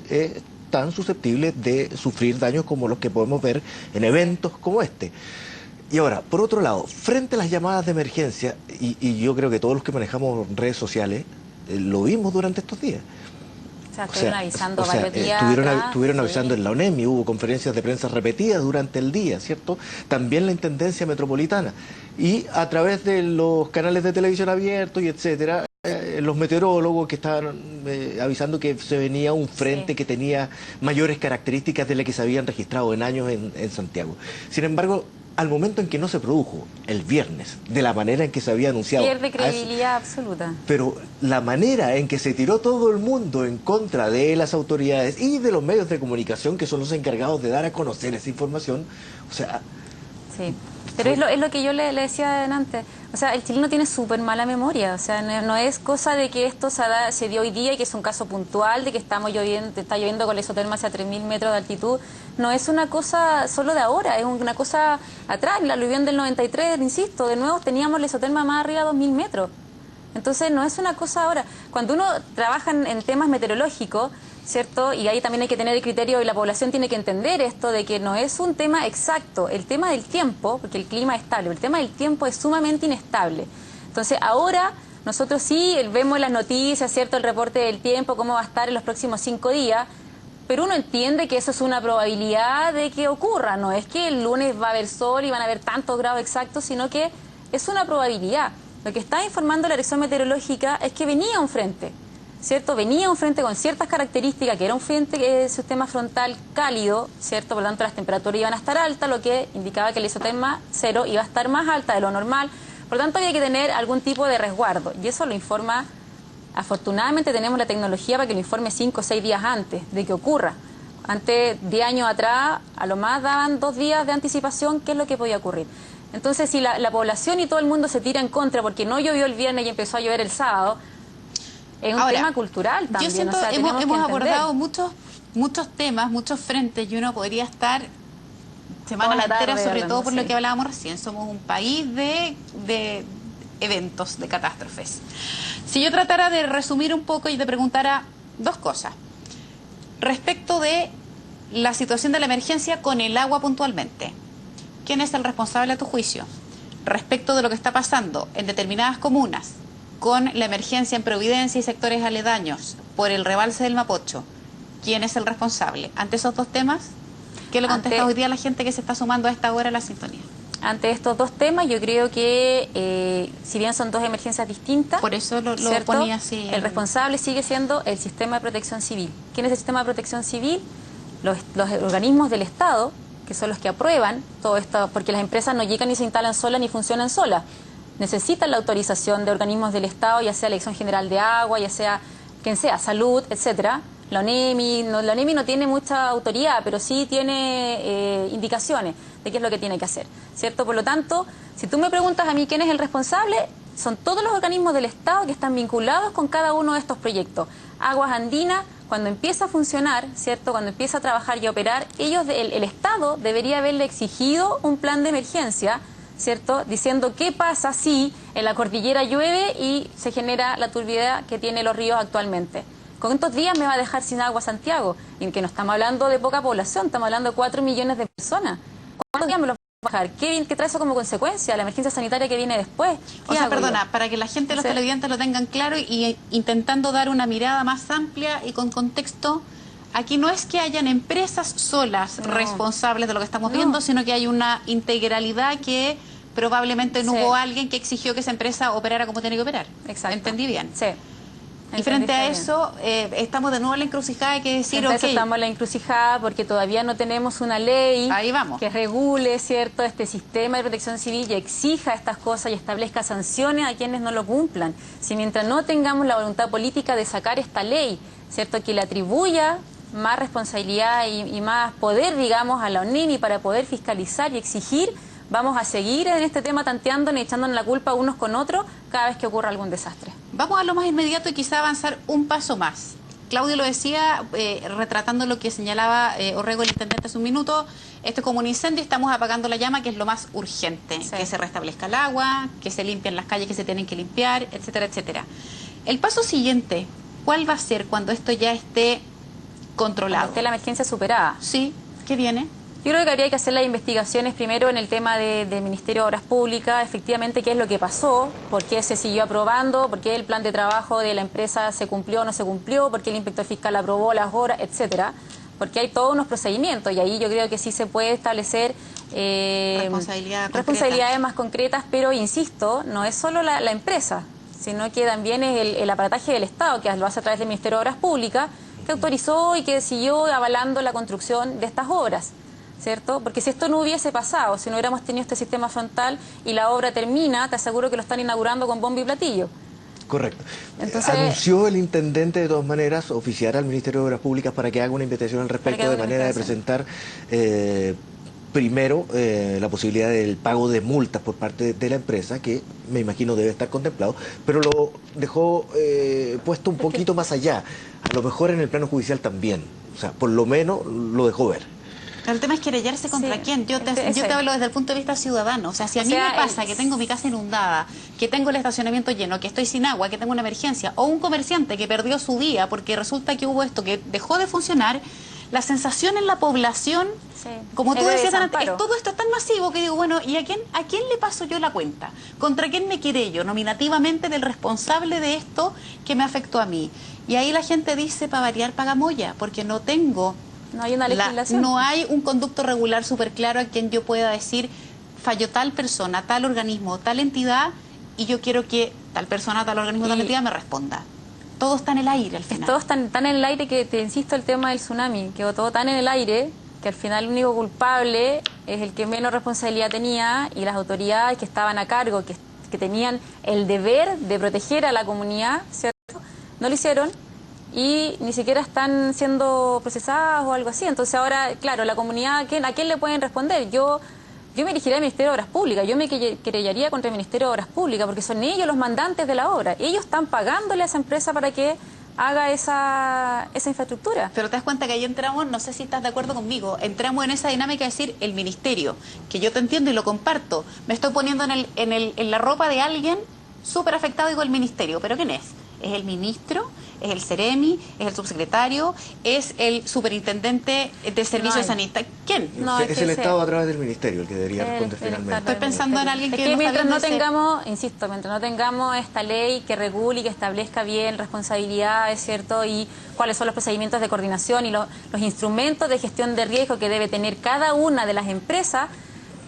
están susceptibles de sufrir daños como los que podemos ver en eventos como este. Y ahora, por otro lado, frente a las llamadas de emergencia, y yo creo que todos los que manejamos redes sociales lo vimos durante estos días. O sea, estuvieron avisando varios días. Estuvieron avisando en la UNEMI, hubo conferencias de prensa repetidas durante el día, ¿cierto? También la Intendencia Metropolitana. Y a través de los canales de televisión abiertos y etcétera, los meteorólogos que estaban avisando que se venía un frente que tenía mayores características de las que se habían registrado en años en Santiago. Sin embargo, al momento en que no se produjo el viernes, de la manera en que se había anunciado... Pierde credibilidad absoluta. Pero la manera en que se tiró todo el mundo en contra de las autoridades y de los medios de comunicación, que son los encargados de dar a conocer esa información, o sea... Sí, pero es lo que yo le decía antes. O sea, el chileno tiene súper mala memoria. O sea, no es cosa de que esto se dio hoy día y que es un caso puntual de que está lloviendo con la isoterma hacia 3.000 metros de altitud. No es una cosa solo de ahora, es una cosa atrás. La aluvión del 93, insisto, de nuevo teníamos la isoterma más arriba de 2.000 metros. Entonces no es una cosa ahora. Cuando uno trabaja en temas meteorológicos, ¿cierto? Y ahí también hay que tener el criterio y la población tiene que entender esto de que no es un tema exacto. El tema del tiempo, porque el clima es estable, el tema del tiempo es sumamente inestable. Entonces ahora nosotros sí vemos las noticias, ¿cierto? El reporte del tiempo, cómo va a estar en los próximos 5 días, pero uno entiende que eso es una probabilidad de que ocurra. No es que el lunes va a haber sol y van a haber tantos grados exactos, sino que es una probabilidad. Lo que está informando la Dirección Meteorológica es que venía un frente, ¿cierto? Venía un frente con ciertas características, que era un frente sistema frontal cálido, ¿cierto? Por lo tanto, las temperaturas iban a estar altas, lo que indicaba que el isoterma 0 iba a estar más alta de lo normal. Por lo tanto, había que tener algún tipo de resguardo. Y eso lo informa, afortunadamente tenemos la tecnología para que lo informe 5 o 6 días antes de que ocurra. Antes, 10 años atrás, a lo más daban 2 días de anticipación, qué es lo que podía ocurrir. Entonces, si la población y todo el mundo se tira en contra porque no llovió el viernes y empezó a llover el sábado, es un tema cultural también. Yo siento, hemos abordado muchos temas, muchos frentes, y uno podría estar semana entera, sobre todo por lo que hablábamos recién. Somos un país de eventos, de catástrofes. Si yo tratara de resumir un poco y te preguntara 2 cosas. Respecto de la situación de la emergencia con el agua puntualmente. ¿Quién es el responsable a tu juicio? Respecto de lo que está pasando en determinadas comunas, con la emergencia en Providencia y sectores aledaños, por el rebalse del Mapocho, ¿quién es el responsable? Ante esos dos temas, ¿qué le contesta hoy día a la gente que se está sumando a esta hora a la sintonía? Ante estos dos temas, yo creo que, si bien son dos emergencias distintas, por eso lo ponía así. El responsable sigue siendo el sistema de protección civil. ¿Quién es el sistema de protección civil? Los organismos del Estado, que son los que aprueban todo esto, porque las empresas no llegan ni se instalan solas ni funcionan solas. Necesitan la autorización de organismos del Estado, ya sea la Dirección General de Agua, ya sea quien sea, salud, etcétera. La ONEMI no tiene mucha autoridad, pero sí tiene indicaciones de qué es lo que tiene que hacer, ¿cierto? Por lo tanto, si tú me preguntas a mí quién es el responsable, son todos los organismos del Estado que están vinculados con cada uno de estos proyectos. Aguas Andinas, cuando empieza a funcionar, ¿cierto? Cuando empieza a trabajar y a operar, el Estado debería haberle exigido un plan de emergencia, ¿cierto? Diciendo qué pasa si en la cordillera llueve y se genera la turbidez que tienen los ríos actualmente. ¿Cuántos días me va a dejar sin agua Santiago? Y que no estamos hablando de poca población, estamos hablando de 4 millones de personas. ¿Cuántos días me los va a dejar? ¿Qué trae eso como consecuencia? La emergencia sanitaria que viene después. O sea, perdona, para que la gente, los televidentes lo tengan claro y intentando dar una mirada más amplia y con contexto, aquí no es que hayan empresas solas responsables de lo que estamos viendo, sino que hay una integralidad que probablemente no hubo alguien que exigió que esa empresa operara como tiene que operar. Exacto. ¿Entendí bien? Sí. Y frente a eso, estamos de nuevo en la encrucijada, hay que decir, entonces estamos en la encrucijada porque todavía no tenemos una ley que regule, ¿cierto?, este sistema de protección civil y exija estas cosas y establezca sanciones a quienes no lo cumplan. Si mientras no tengamos la voluntad política de sacar esta ley, ¿cierto?, que le atribuya más responsabilidad y más poder, digamos, a la ONEMI para poder fiscalizar y exigir, vamos a seguir en este tema tanteándonos y echándonos la culpa unos con otros cada vez que ocurra algún desastre. Vamos a lo más inmediato y quizá avanzar un paso más. Claudio lo decía, retratando lo que señalaba Orrego, el intendente, hace un minuto. Esto es como un incendio, estamos apagando la llama, que es lo más urgente. Que se restablezca el agua, que se limpien las calles que se tienen que limpiar, etcétera, etcétera. El paso siguiente, ¿cuál va a ser cuando esto ya esté controlado? Cuando esté la emergencia superada. Sí, ¿qué viene? Yo creo que habría que hacer las investigaciones primero en el tema del Ministerio de Obras Públicas, efectivamente qué es lo que pasó, por qué se siguió aprobando, por qué el plan de trabajo de la empresa se cumplió o no se cumplió, por qué el inspector fiscal aprobó las horas, etcétera, porque hay todos unos procedimientos y ahí yo creo que sí se puede establecer responsabilidades más concretas, pero insisto, no es solo la empresa, sino que también es el aparataje del Estado, que lo hace a través del Ministerio de Obras Públicas, que autorizó y que siguió avalando la construcción de estas obras, ¿cierto? Porque si esto no hubiese pasado, si no hubiéramos tenido este sistema frontal y la obra termina, te aseguro que lo están inaugurando con bombo y platillo. Correcto. Entonces, anunció el intendente de todas maneras oficiar al Ministerio de Obras Públicas para que haga una investigación al respecto, de manera de presentar primero la posibilidad del pago de multas por parte de la empresa, que me imagino debe estar contemplado, pero lo dejó puesto un poquito más allá, a lo mejor en el plano judicial también, o sea, por lo menos lo dejó ver. El tema es querellarse contra quién. Yo te hablo desde el punto de vista ciudadano. O sea, si a mí me pasa que tengo mi casa inundada, que tengo el estacionamiento lleno, que estoy sin agua, que tengo una emergencia, o un comerciante que perdió su día porque resulta que hubo esto, que dejó de funcionar, la sensación en la población, como tú decías antes, todo esto es tan masivo que digo, bueno, ¿y a quién le paso yo la cuenta? ¿Contra quién me querello nominativamente del responsable de esto que me afectó a mí? Y ahí la gente dice, para variar, pagamoya, porque no tengo... No hay una legislación. No hay un conducto regular súper claro a quien yo pueda decir, falló tal persona, tal organismo, tal entidad, y yo quiero que tal persona, tal organismo, tal entidad me responda. Todo está en el aire al final. Todo está tan en el aire que, te insisto, el tema del tsunami, quedó todo tan en el aire que al final el único culpable es el que menos responsabilidad tenía, y las autoridades que estaban a cargo, que tenían el deber de proteger a la comunidad, ¿cierto?, no lo hicieron. Y ni siquiera están siendo procesadas o algo así. Entonces ahora, claro, la comunidad, ¿a quién le pueden responder? Yo me dirigiría al Ministerio de Obras Públicas, yo me querellaría contra el Ministerio de Obras Públicas, porque son ellos los mandantes de la obra. Ellos están pagándole a esa empresa para que haga esa infraestructura. Pero te das cuenta que ahí entramos, no sé si estás de acuerdo conmigo, entramos en esa dinámica de decir el ministerio, que yo te entiendo y lo comparto. Me estoy poniendo en la ropa de alguien súper afectado, digo el ministerio, ¿pero quién es? ¿Es el ministro? es el Ceremi, es el subsecretario, es el superintendente de servicios sanitarios. ¿Quién? No, es el Estado a través del Ministerio el que debería responder finalmente. Estoy pensando en alguien que mientras no tengamos, insisto, mientras no tengamos esta ley que regule y que establezca bien responsabilidades, ¿cierto? Y cuáles son los procedimientos de coordinación y los instrumentos de gestión de riesgo que debe tener cada una de las empresas,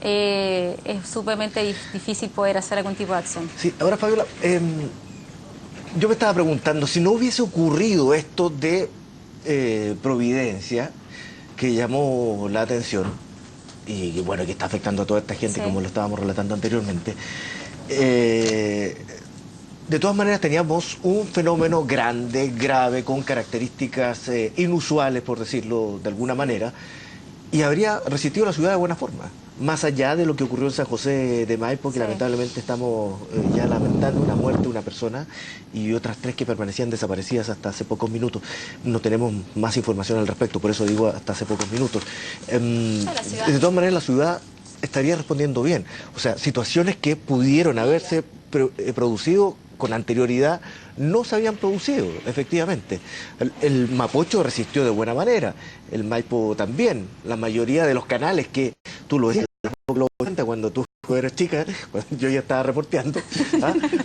es sumamente difícil poder hacer algún tipo de acción. Sí, ahora Fabiola, yo me estaba preguntando, si no hubiese ocurrido esto de Providencia, que llamó la atención, y bueno, que está afectando a toda esta gente, como lo estábamos relatando anteriormente, de todas maneras teníamos un fenómeno grande, grave, con características inusuales, por decirlo de alguna manera, y habría resistido la ciudad de buena forma, más allá de lo que ocurrió en San José de Maipo, que lamentablemente estamos ya lamentando una muerte de una persona y otras 3 que permanecían desaparecidas hasta hace pocos minutos. No tenemos más información al respecto, por eso digo hasta hace pocos minutos. De todas maneras, la ciudad estaría respondiendo bien. O sea, situaciones que pudieron haberse producido con anterioridad no se habían producido, efectivamente. El Mapocho resistió de buena manera, el Maipo también. La mayoría de los canales que tú lo decías cuando tú eras chica, cuando yo ya estaba reporteando,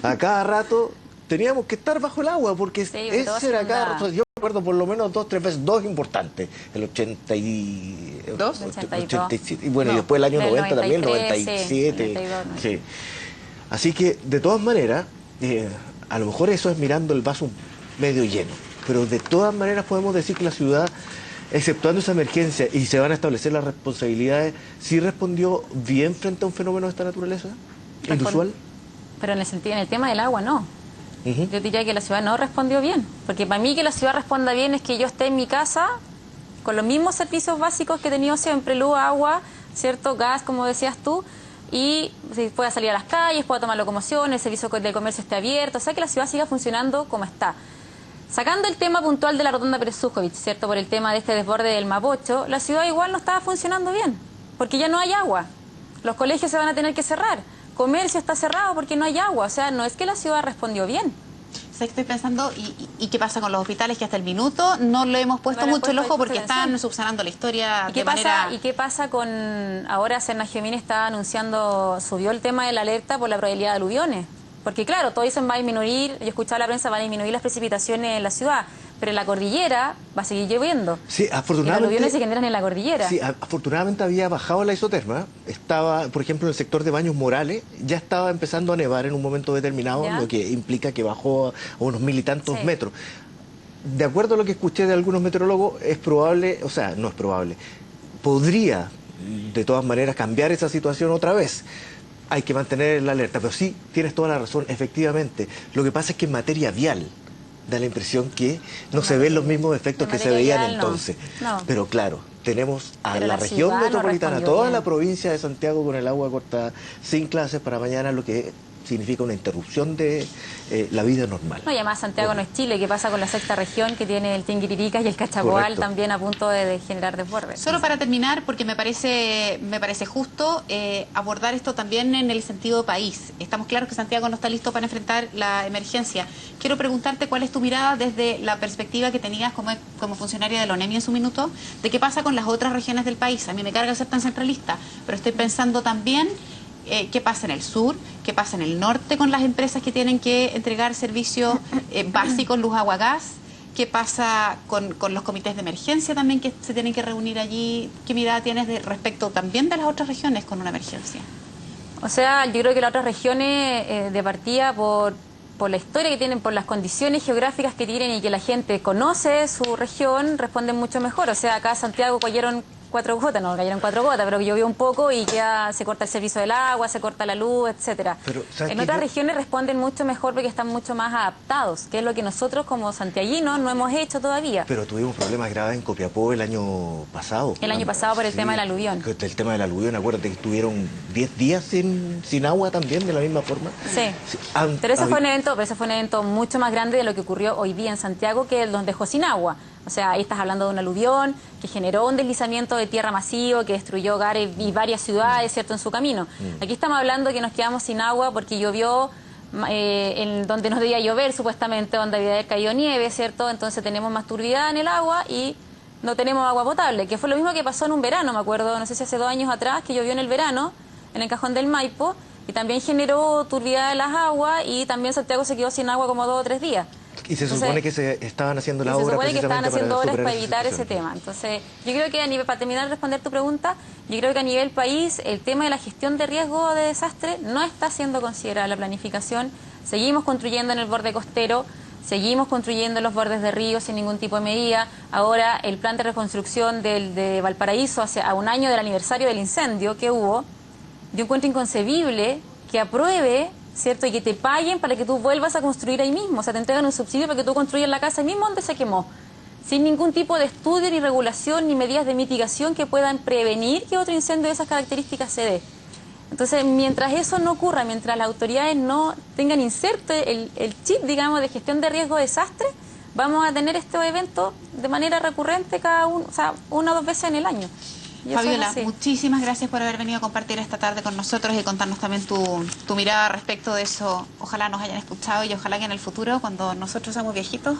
a cada rato teníamos que estar bajo el agua, porque ese era cada rato. Yo recuerdo por lo menos 2, 3 veces, 2 importantes, el 82, 87, y bueno, y después el año 90 también, el 97. 92, sí. Así que, de todas maneras, a lo mejor eso es mirando el vaso medio lleno, pero de todas maneras podemos decir que la ciudad, exceptuando esa emergencia y se van a establecer las responsabilidades, ¿sí respondió bien frente a un fenómeno de esta naturaleza? ¿Inusual? Pero en el tema del agua no. Yo diría que la ciudad no respondió bien, porque para mí que la ciudad responda bien es que yo esté en mi casa con los mismos servicios básicos que he tenido siempre, luz, agua, cierto, gas, como decías tú, y pueda salir a las calles, pueda tomar locomoción, el servicio de comercio esté abierto, o sea que la ciudad siga funcionando como está. Sacando el tema puntual de la rotonda Pérez Sujovic, ¿cierto? Por el tema de este desborde del Mapocho, la ciudad igual no estaba funcionando bien, porque ya no hay agua. Los colegios se van a tener que cerrar, comercio está cerrado porque no hay agua, o sea, no es que la ciudad respondió bien. Estoy pensando, ¿y qué pasa con los hospitales que hasta el minuto no le hemos puesto mucho el ojo porque están subsanando la historia de manera... ¿Y qué pasa con... Ahora Sernagiomín está anunciando, subió el tema de la alerta por la probabilidad de aluviones? Porque claro, todos dicen va a disminuir, yo escuchaba la prensa, van a disminuir las precipitaciones en la ciudad, pero en la cordillera va a seguir lloviendo. Sí, afortunadamente... Y los aluviones se generan en la cordillera. Sí, afortunadamente había bajado la isoterma, estaba, por ejemplo, en el sector de Baños Morales, ya estaba empezando a nevar en un momento determinado, lo que implica que bajó a unos 1000 y tantos metros. De acuerdo a lo que escuché de algunos meteorólogos, es probable, o sea, no es probable, podría de todas maneras cambiar esa situación otra vez. Hay que mantener la alerta, pero sí, tienes toda la razón, efectivamente. Lo que pasa es que en materia vial da la impresión que no se ven los mismos efectos que se veían entonces. Pero claro, tenemos a la región metropolitana, toda la provincia de Santiago con el agua cortada, sin clases para mañana, lo que significa una interrupción de la vida normal. No, y además Santiago no es Chile, ¿qué pasa con la sexta región que tiene el Tinguiririca y el Cachapoal también a punto de generar desbordes? Solo para terminar, porque me parece justo abordar esto también en el sentido país. Estamos claros que Santiago no está listo para enfrentar la emergencia. Quiero preguntarte cuál es tu mirada desde la perspectiva que tenías como funcionaria de la ONEMI en su minuto, de qué pasa con las otras regiones del país. A mí me carga ser tan centralista, pero estoy pensando también qué pasa en el sur, qué pasa en el norte con las empresas que tienen que entregar servicios básicos, luz, agua, gas, qué pasa con los comités de emergencia también que se tienen que reunir allí, qué mirada tienes respecto también de las otras regiones con una emergencia. O sea, yo creo que las otras regiones de partida por la historia que tienen, por las condiciones geográficas que tienen y que la gente conoce su región, responden mucho mejor. O sea, acá en Santiago cayeron 4 gotas, no cayeron 4 gotas, pero que llovió un poco y ya se corta el servicio del agua, se corta la luz, etcétera. En otras regiones responden mucho mejor porque están mucho más adaptados, que es lo que nosotros como santiaguinos no hemos hecho todavía. Pero tuvimos problemas graves en Copiapó el año pasado. El año pasado por el tema del aluvión. El tema del aluvión, acuérdate que estuvieron 10 días sin agua también, de la misma forma. Sí, pero ese fue un evento mucho más grande de lo que ocurrió hoy día en Santiago, que nos dejó sin agua. O sea, ahí estás hablando de un aluvión que generó un deslizamiento de tierra masivo, que destruyó hogares y varias ciudades, ¿cierto?, en su camino. Aquí estamos hablando que nos quedamos sin agua porque llovió en donde no debía llover supuestamente, donde debía haber caído nieve, ¿cierto? Entonces tenemos más turbidez en el agua y no tenemos agua potable, que fue lo mismo que pasó en un verano, me acuerdo, no sé si hace 2 años atrás, que llovió en el verano, en el Cajón del Maipo, y también generó turbidez en las aguas, y también Santiago se quedó sin agua como 2 o 3 días. Y se supone que se estaban haciendo las obras. Se supone que estaban haciendo obras para superar evitar ese tema. Entonces, yo creo que a nivel, para terminar de responder tu pregunta, yo creo que a nivel país el tema de la gestión de riesgo de desastre no está siendo considerada la planificación. Seguimos construyendo en el borde costero, seguimos construyendo en los bordes de ríos sin ningún tipo de medida. Ahora el plan de reconstrucción de Valparaíso, a 1 año del aniversario del incendio que hubo, yo encuentro inconcebible que apruebe, ¿cierto? Y que te paguen para que tú vuelvas a construir ahí mismo. O sea, te entregan un subsidio para que tú construyas la casa ahí mismo donde se quemó. Sin ningún tipo de estudio, ni regulación, ni medidas de mitigación que puedan prevenir que otro incendio de esas características se dé. Entonces, mientras eso no ocurra, mientras las autoridades no tengan inserto el chip, digamos, de gestión de riesgo de desastre, vamos a tener estos eventos de manera recurrente cada uno, o sea, 1 o 2 veces en el año. Fabiola, muchísimas gracias por haber venido a compartir esta tarde con nosotros y contarnos también tu mirada respecto de eso. Ojalá nos hayan escuchado y ojalá que en el futuro, cuando nosotros seamos viejitos,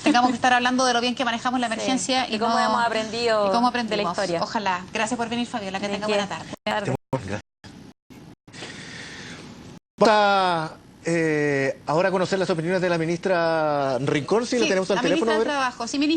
tengamos que estar hablando de lo bien que manejamos la emergencia y cómo hemos aprendido de la historia. Ojalá. Gracias por venir, Fabiola. Que tenga buena tarde. Vamos a ahora conocer las opiniones de la ministra Rincón, si la tenemos al teléfono. La ministra de Trabajo. Sí, ministra.